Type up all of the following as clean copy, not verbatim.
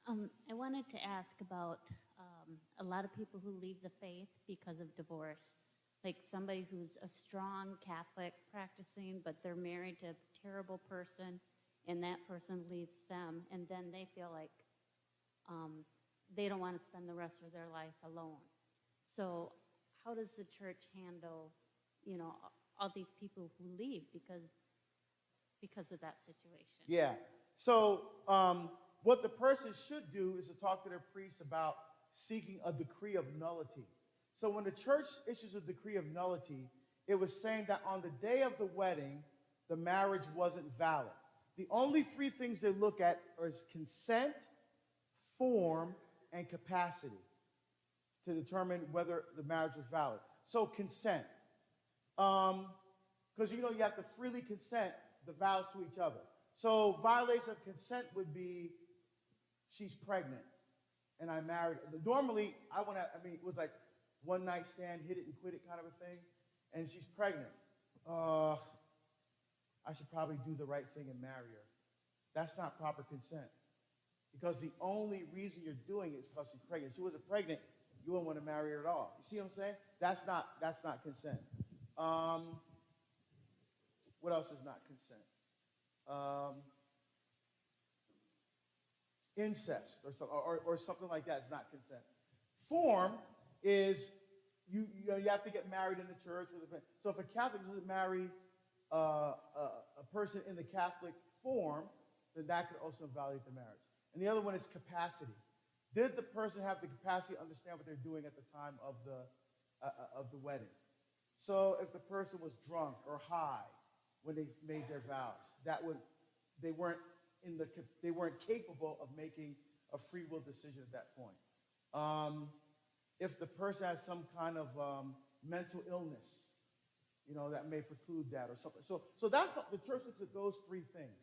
I wanted to ask about a lot of people who leave the faith because of divorce. Like somebody who's a strong Catholic practicing, but they're married to a terrible person, and that person leaves them, and then they feel like they don't want to spend the rest of their life alone. So, how does the church handle, all these people who leave because of that situation? Yeah. So, what the person should do is to talk to their priest about seeking a decree of nullity. So, when the church issues a decree of nullity, it was saying that on the day of the wedding, the marriage wasn't valid. The only three things they look at is consent, form, and capacity to determine whether the marriage was valid. So, consent. Because you have to freely consent the vows to each other. So violation of consent would be she's pregnant and I married her. Normally, it was like one night stand, hit it and quit it kind of a thing. And she's pregnant. I should probably do the right thing and marry her. That's not proper consent. Because the only reason you're doing it is because she's pregnant. If she wasn't pregnant, you wouldn't want to marry her at all. You see what I'm saying? That's not consent. What else is not consent? Incest or something like that is not consent. Form is you have to get married in the church. So if a Catholic doesn't marry a person in the Catholic form, then that could also invalidate the marriage. And the other one is capacity. Did the person have the capacity to understand what they're doing at the time of the wedding? So if the person was drunk or high when they made their vows, they weren't capable of making a free will decision at that point. If the person has some kind of mental illness, that may preclude that or something. So that's the church looks at those three things.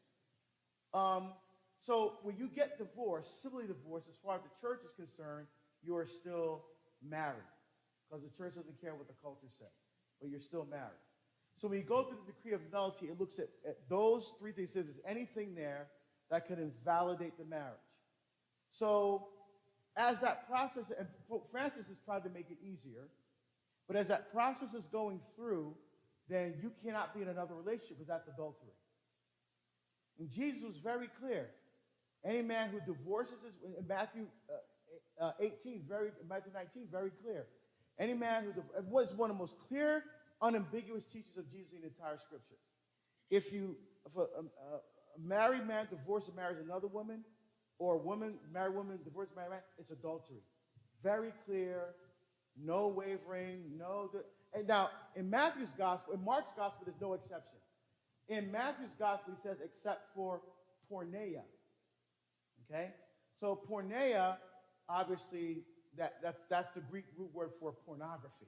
So when you get divorced, civilly divorced, as far as the church is concerned, you are still married because the church doesn't care what the culture says, but you're still married. So when you go through the decree of nullity, it looks at those three things. If there's anything there that could invalidate the marriage. So as that process, and Pope Francis has tried to make it easier, but as that process is going through, then you cannot be in another relationship because that's adultery. And Jesus was very clear. Any man who divorces in Matthew 19, very clear. Any man who was one of the most clear, unambiguous teachings of Jesus in the entire scriptures. If a married man divorces and marries another woman, or a married woman divorces and marries a man, it's adultery. Very clear, no wavering, and now in Matthew's gospel, in Mark's gospel, there's no exception. In Matthew's gospel, he says, except for porneia. Okay? So porneia, obviously, that's the Greek root word for pornography.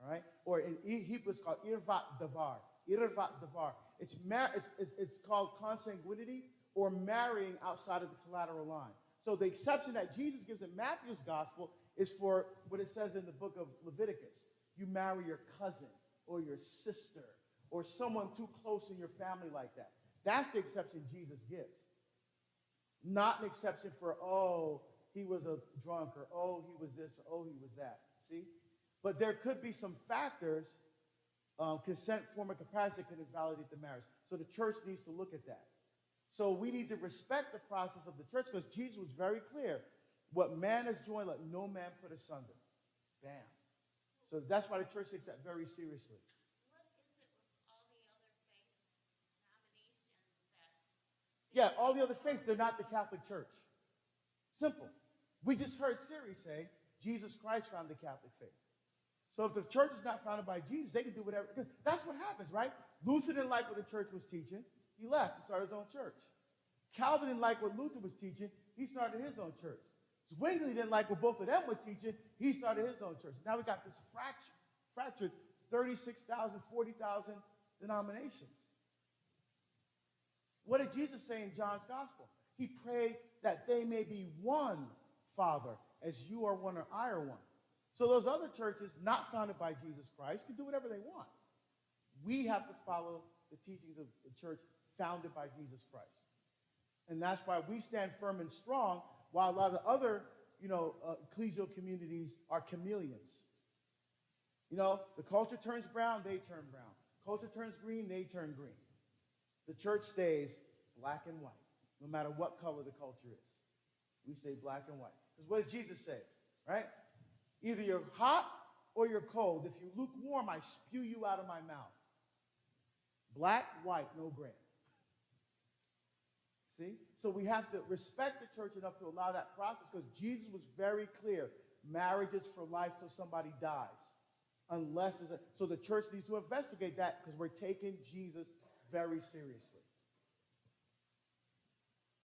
All right? Or in Hebrew, it's called irvat davar. Irvat davar. It's called consanguinity or marrying outside of the collateral line. So the exception that Jesus gives in Matthew's gospel is for what it says in the book of Leviticus. You marry your cousin or your sister or someone too close in your family like that. That's the exception Jesus gives. Not an exception for, he was a drunk, or, he was this, or, he was that. See? But there could be some factors, consent, form, and capacity that could invalidate the marriage. So the church needs to look at that. So we need to respect the process of the church because Jesus was very clear. What man has joined, let no man put asunder. Bam. So that's why the church takes that very seriously. Yeah, all the other faiths, they're not the Catholic Church. Simple. We just heard Siri say, Jesus Christ founded the Catholic faith. So if the church is not founded by Jesus, they can do whatever. That's what happens, right? Luther didn't like what the church was teaching. He left and started his own church. Calvin didn't like what Luther was teaching. He started his own church. Zwingli didn't like what both of them were teaching. He started his own church. Now we got this fractured 36,000, 40,000 denominations. What did Jesus say in John's gospel? He prayed that they may be one, Father, as you are one or I are one. So those other churches, not founded by Jesus Christ, can do whatever they want. We have to follow the teachings of the church founded by Jesus Christ. And that's why we stand firm and strong while a lot of the other, ecclesial communities are chameleons. The culture turns brown, they turn brown. Culture turns green, they turn green. The church stays black and white, no matter what color the culture is. We say black and white. Because what does Jesus say, right? Either you're hot or you're cold. If you're lukewarm, I spew you out of my mouth. Black, white, no gray. See? So we have to respect the church enough to allow that process, because Jesus was very clear. Marriage is for life till somebody dies. So the church needs to investigate that, because we're taking Jesus very seriously.